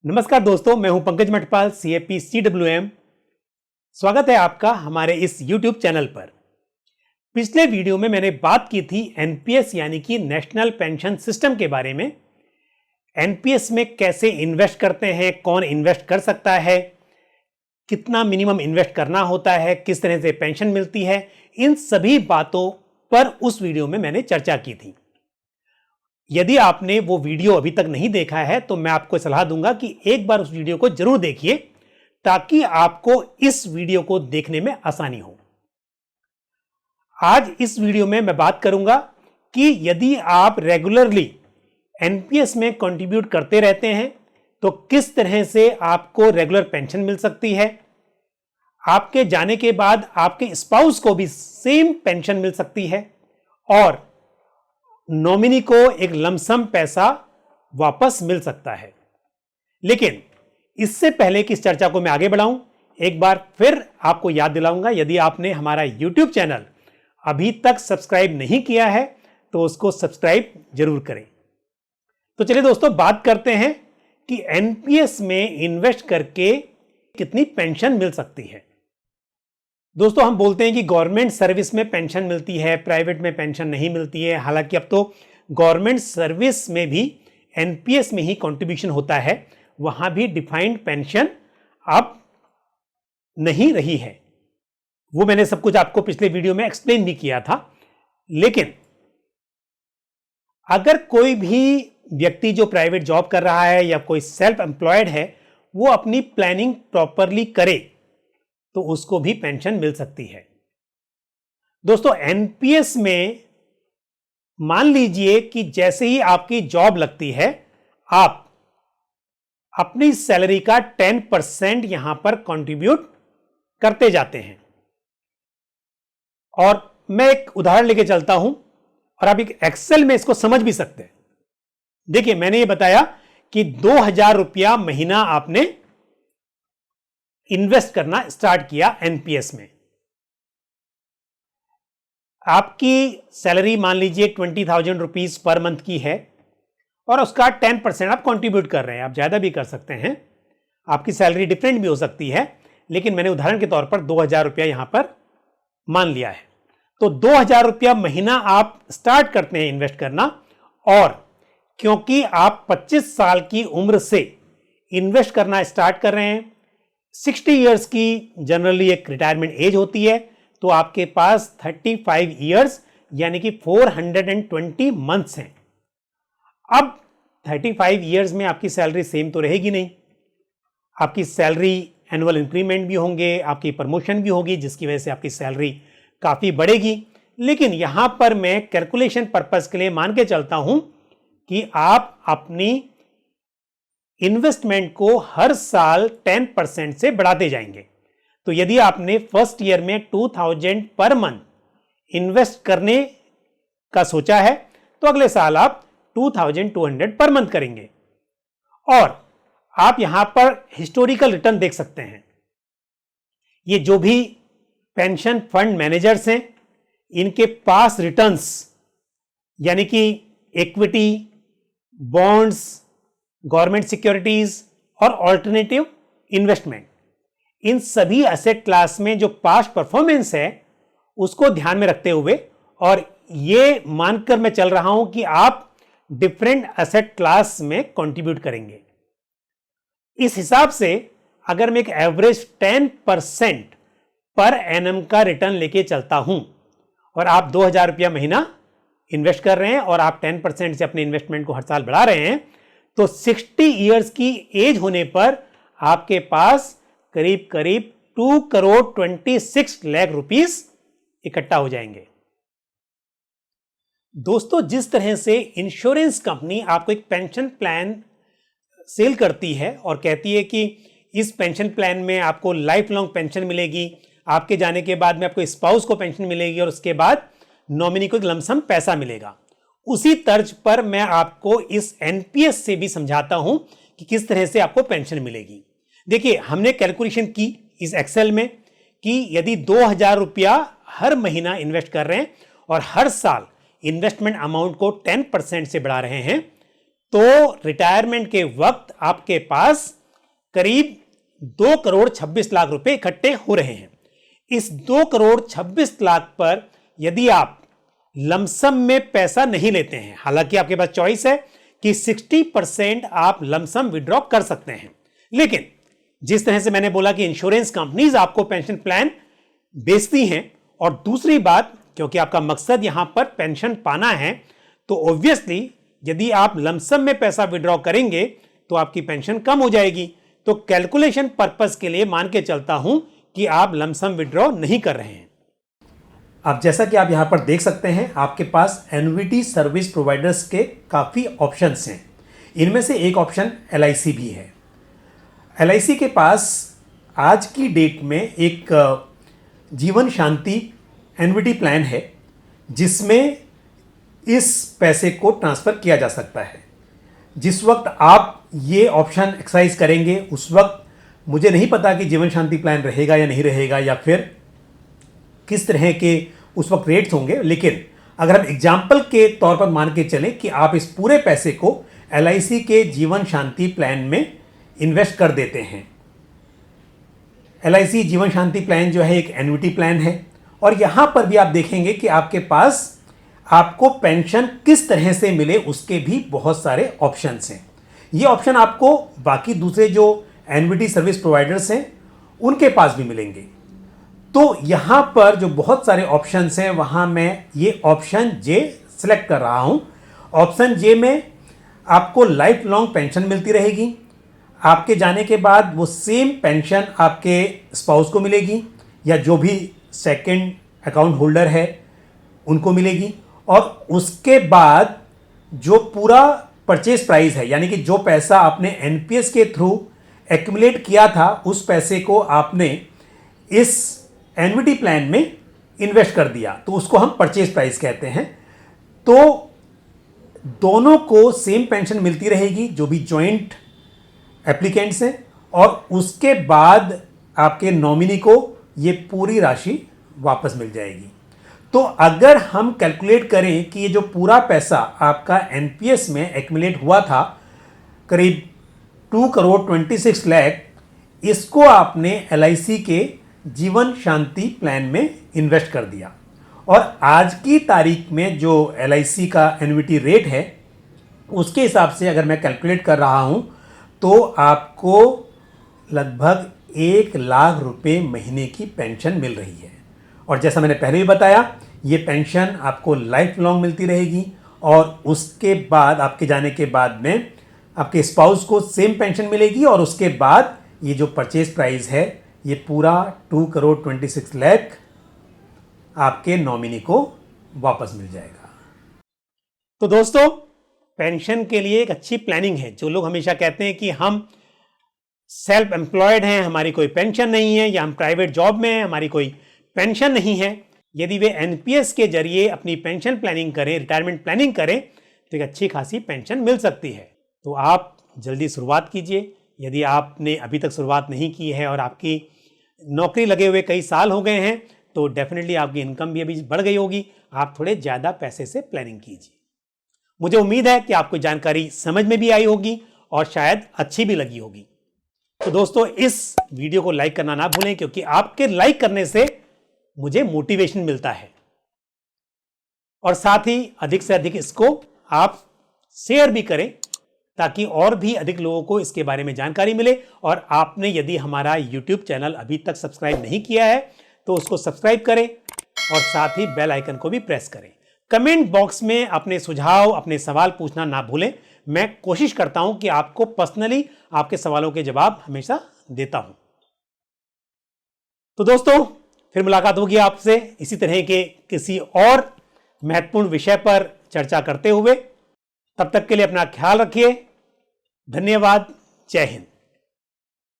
नमस्कार दोस्तों, मैं हूं पंकज मठपाल, CFP CWM। स्वागत है आपका हमारे इस YouTube चैनल पर। पिछले वीडियो में मैंने बात की थी NPS यानी कि नेशनल पेंशन सिस्टम के बारे में। NPS में कैसे इन्वेस्ट करते हैं, कौन इन्वेस्ट कर सकता है, कितना मिनिमम इन्वेस्ट करना होता है, किस तरह से पेंशन मिलती है, इन सभी बातों पर उस वीडियो में मैंने चर्चा की थी। यदि आपने वो वीडियो अभी तक नहीं देखा है तो मैं आपको सलाह दूंगा कि एक बार उस वीडियो को जरूर देखिए ताकि आपको इस वीडियो को देखने में आसानी हो। आज इस वीडियो में मैं बात करूंगा कि यदि आप रेगुलरली NPS में कंट्रीब्यूट करते रहते हैं तो किस तरह से आपको रेगुलर पेंशन मिल सकती है। आपके जाने के बाद आपके स्पाउस को भी सेम पेंशन मिल सकती है और नॉमिनी को एक लमसम पैसा वापस मिल सकता है। लेकिन इससे पहले कि इस चर्चा को मैं आगे बढ़ाऊं, एक बार फिर आपको याद दिलाऊंगा, यदि आपने हमारा YouTube चैनल अभी तक सब्सक्राइब नहीं किया है तो उसको सब्सक्राइब जरूर करें। तो चलिए दोस्तों, बात करते हैं कि NPS में इन्वेस्ट करके कितनी पेंशन मिल सकती है। दोस्तों, हम बोलते हैं कि गवर्नमेंट सर्विस में पेंशन मिलती है, प्राइवेट में पेंशन नहीं मिलती है। हालांकि अब तो गवर्नमेंट सर्विस में भी NPS में ही कंट्रीब्यूशन होता है, वहां भी डिफाइंड पेंशन अब नहीं रही है। वो मैंने सब कुछ आपको पिछले वीडियो में एक्सप्लेन भी किया था। लेकिन अगर कोई भी व्यक्ति जो प्राइवेट जॉब कर रहा है या कोई सेल्फ एम्प्लॉयड है, वो अपनी प्लानिंग प्रॉपरली करे तो उसको भी पेंशन मिल सकती है। दोस्तों, NPS में मान लीजिए कि जैसे ही आपकी जॉब लगती है, आप अपनी सैलरी का 10% यहां पर कंट्रीब्यूट करते जाते हैं। और मैं एक उदाहरण लेके चलता हूं और आप एक एक्सेल में इसको समझ भी सकते हैं। देखिए, मैंने ये बताया कि 2000 रुपया महीना आपने इन्वेस्ट करना स्टार्ट किया NPS में। आपकी सैलरी मान लीजिए 20,000 रुपीज पर मंथ की है और उसका 10% आप कंट्रीब्यूट कर रहे हैं। आप ज्यादा भी कर सकते हैं, आपकी सैलरी डिफरेंट भी हो सकती है, लेकिन मैंने उदाहरण के तौर पर 2000 रुपया यहां पर मान लिया है। तो 2000 रुपया महीना आप स्टार्ट करते हैं इन्वेस्ट करना, और क्योंकि आप 25 साल की उम्र से इन्वेस्ट करना स्टार्ट कर रहे हैं, 60 इयर्स की जनरली एक रिटायरमेंट एज होती है, तो आपके पास 35 इयर्स यानी कि 420 मंथ्स हैं। अब 35 इयर्स में आपकी सैलरी सेम तो रहेगी नहीं, आपकी सैलरी एनुअल इंक्रीमेंट भी होंगे, आपकी प्रमोशन भी होगी, जिसकी वजह से आपकी सैलरी काफी बढ़ेगी। लेकिन यहां पर मैं कैलकुलेशन पर्पस के लिए मान के चलता हूं कि आप अपनी इन्वेस्टमेंट को हर साल 10% से बढ़ाते जाएंगे। तो यदि आपने फर्स्ट ईयर में 2000 पर मंथ इन्वेस्ट करने का सोचा है, तो अगले साल आप 2200 पर मंथ करेंगे। और आप यहां पर हिस्टोरिकल रिटर्न देख सकते हैं। ये जो भी पेंशन फंड मैनेजर्स हैं, इनके पास रिटर्न्स यानी कि इक्विटी, बॉन्ड्स, गवर्नमेंट सिक्योरिटीज और ऑल्टरनेटिव इन्वेस्टमेंट, इन सभी एसेट क्लास में जो पास्ट परफॉर्मेंस है उसको ध्यान में रखते हुए, और ये मानकर मैं चल रहा हूं कि आप डिफरेंट एसेट क्लास में कंट्रीब्यूट करेंगे। इस हिसाब से अगर मैं एक एवरेज 10% पर एनम का रिटर्न लेके चलता हूं और आप 2000 रुपया महीना इन्वेस्ट कर रहे हैं और आप 10% से अपने इन्वेस्टमेंट को हर साल बढ़ा रहे हैं, तो 60 इयर्स की एज होने पर आपके पास करीब करीब 2,26 लाख रुपीस इकट्ठा हो जाएंगे। दोस्तों, जिस तरह से इंश्योरेंस कंपनी आपको एक पेंशन प्लान सेल करती है और कहती है कि इस पेंशन प्लान में आपको लाइफ लॉन्ग पेंशन मिलेगी, आपके जाने के बाद में आपको स्पाउस को पेंशन मिलेगी और उसके बाद नॉमिनी को एक लमसम पैसा मिलेगा, उसी तर्ज पर मैं आपको इस NPS से भी समझाता हूं कि किस तरह से आपको पेंशन मिलेगी। देखिए, हमने कैलकुलेशन की इस एक्सेल में कि यदि 2000 रुपया हर महीना इन्वेस्ट कर रहे हैं और हर साल इन्वेस्टमेंट अमाउंट को 10% से बढ़ा रहे हैं, तो रिटायरमेंट के वक्त आपके पास करीब 2,26,00,000 रुपए इकट्ठे हो रहे हैं। इस 2,26,00,000 पर यदि आप लमसम में पैसा नहीं लेते हैं, हालांकि आपके पास चॉइस है कि 60% आप लमसम विड्रॉ कर सकते हैं, लेकिन जिस तरह से मैंने बोला कि इंश्योरेंस कंपनीज आपको पेंशन प्लान बेचती हैं, और दूसरी बात क्योंकि आपका मकसद यहां पर पेंशन पाना है, तो ऑब्वियसली यदि आप लमसम में पैसा विड्रॉ करेंगे तो आपकी पेंशन कम हो जाएगी। तो कैलकुलेशन पर्पस के लिए मान के चलता हूं कि आप लमसम विड्रॉ नहीं कर रहे हैं। अब जैसा कि आप यहां पर देख सकते हैं, आपके पास एन्युटी सर्विस प्रोवाइडर्स के काफी ऑप्शंस हैं। इनमें से एक ऑप्शन LIC भी है। LIC के पास आज की डेट में एक जीवन शांति एन्युटी प्लान है जिसमें इस पैसे को ट्रांसफर किया जा सकता है। जिस वक्त आप ये ऑप्शन एक्सरसाइज करेंगे उस वक्त मुझे नहीं पता कि जीवन शांति प्लान रहेगा या नहीं रहेगा, या फिर किस तरह के उस वक्त रेट्स होंगे, लेकिन अगर हम एग्जाम्पल के तौर पर मान के चलें कि आप इस पूरे पैसे को LIC के जीवन शांति प्लान में इन्वेस्ट कर देते हैं। LIC जीवन शांति प्लान जो है एक एन्युटी प्लान है, और यहां पर भी आप देखेंगे कि आपके पास आपको पेंशन किस तरह से मिले उसके भी बहुत सारे ऑप्शंस हैं। ये ऑप्शन आपको बाकी दूसरे जो एन्युटी सर्विस प्रोवाइडर्स हैं उनके पास भी मिलेंगे। तो यहां पर जो बहुत सारे ऑप्शंस हैं वहां मैं ये ऑप्शन जे सिलेक्ट कर रहा हूं। ऑप्शन जे में आपको लाइफ लॉन्ग पेंशन मिलती रहेगी। आपके जाने के बाद वो सेम पेंशन आपके स्पाउस को मिलेगी या जो भी सेकंड अकाउंट होल्डर है उनको मिलेगी, और उसके बाद जो पूरा परचेज प्राइस है, यानी कि जो पैसा आपने NPS के थ्रू एक्यूमुलेट किया था उस पैसे को आपने इस एन्युटी प्लान में इन्वेस्ट कर दिया, तो उसको हम परचेज प्राइस कहते हैं। तो दोनों को सेम पेंशन मिलती रहेगी जो भी जॉइंट एप्लीकेंट्स हैं, और उसके बाद आपके नॉमिनी को ये पूरी राशि वापस मिल जाएगी। तो अगर हम कैलकुलेट करें कि ये जो पूरा पैसा आपका NPS में एक्यूमुलेट हुआ था करीब 2,26,00,000, इसको आपने LIC के जीवन शांति प्लान में इन्वेस्ट कर दिया, और आज की तारीख में जो LIC का एन्युटी रेट है उसके हिसाब से अगर मैं कैलकुलेट कर रहा हूं तो आपको लगभग 1,00,000 रुपये महीने की पेंशन मिल रही है। और जैसा मैंने पहले भी बताया, ये पेंशन आपको लाइफ लॉन्ग मिलती रहेगी, और उसके बाद आपके जाने के बाद में आपके स्पाउस को सेम पेंशन मिलेगी, और उसके बाद ये जो परचेज प्राइस है ये पूरा 2,26,00,000 आपके नॉमिनी को वापस मिल जाएगा। तो दोस्तों, पेंशन के लिए एक अच्छी प्लानिंग है। जो लोग हमेशा कहते हैं कि हम सेल्फ एम्प्लॉयड हैं, हमारी कोई पेंशन नहीं है, या हम प्राइवेट जॉब में हैं, हमारी कोई पेंशन नहीं है, यदि वे NPS के जरिए अपनी पेंशन प्लानिंग करें, रिटायरमेंट प्लानिंग करें, तो एक अच्छी खासी पेंशन मिल सकती है। तो आप जल्दी शुरुआत कीजिए। यदि आपने अभी तक शुरुआत नहीं की है और आपकी नौकरी लगे हुए कई साल हो गए हैं, तो डेफिनेटली आपकी इनकम भी अभी बढ़ गई होगी। आप थोड़े ज़्यादा पैसे से प्लानिंग कीजिए। मुझे उम्मीद है कि आपको जानकारी समझ में भी आई होगी और शायद अच्छी भी लगी होगी। तो दोस्तों, इस वीडियो को लाइक करना ना भूलें, क्योंकि आपके लाइक करने से मुझे मोटिवेशन मिलता है, और साथ ही अधिक से अधिक इसको आप शेयर भी करें ताकि और भी अधिक लोगों को इसके बारे में जानकारी मिले। और आपने यदि हमारा YouTube चैनल अभी तक सब्सक्राइब नहीं किया है तो उसको सब्सक्राइब करें, और साथ ही बेल आइकन को भी प्रेस करें। कमेंट बॉक्स में अपने सुझाव, अपने सवाल पूछना ना भूलें। मैं कोशिश करता हूं कि आपको पर्सनली आपके सवालों के जवाब हमेशा देता हूं। तो दोस्तों, फिर मुलाकात होगी आपसे इसी तरह के किसी और महत्वपूर्ण विषय पर चर्चा करते हुए। तब तक के लिए अपना ख्याल रखिए। धन्यवाद। जय हिंद।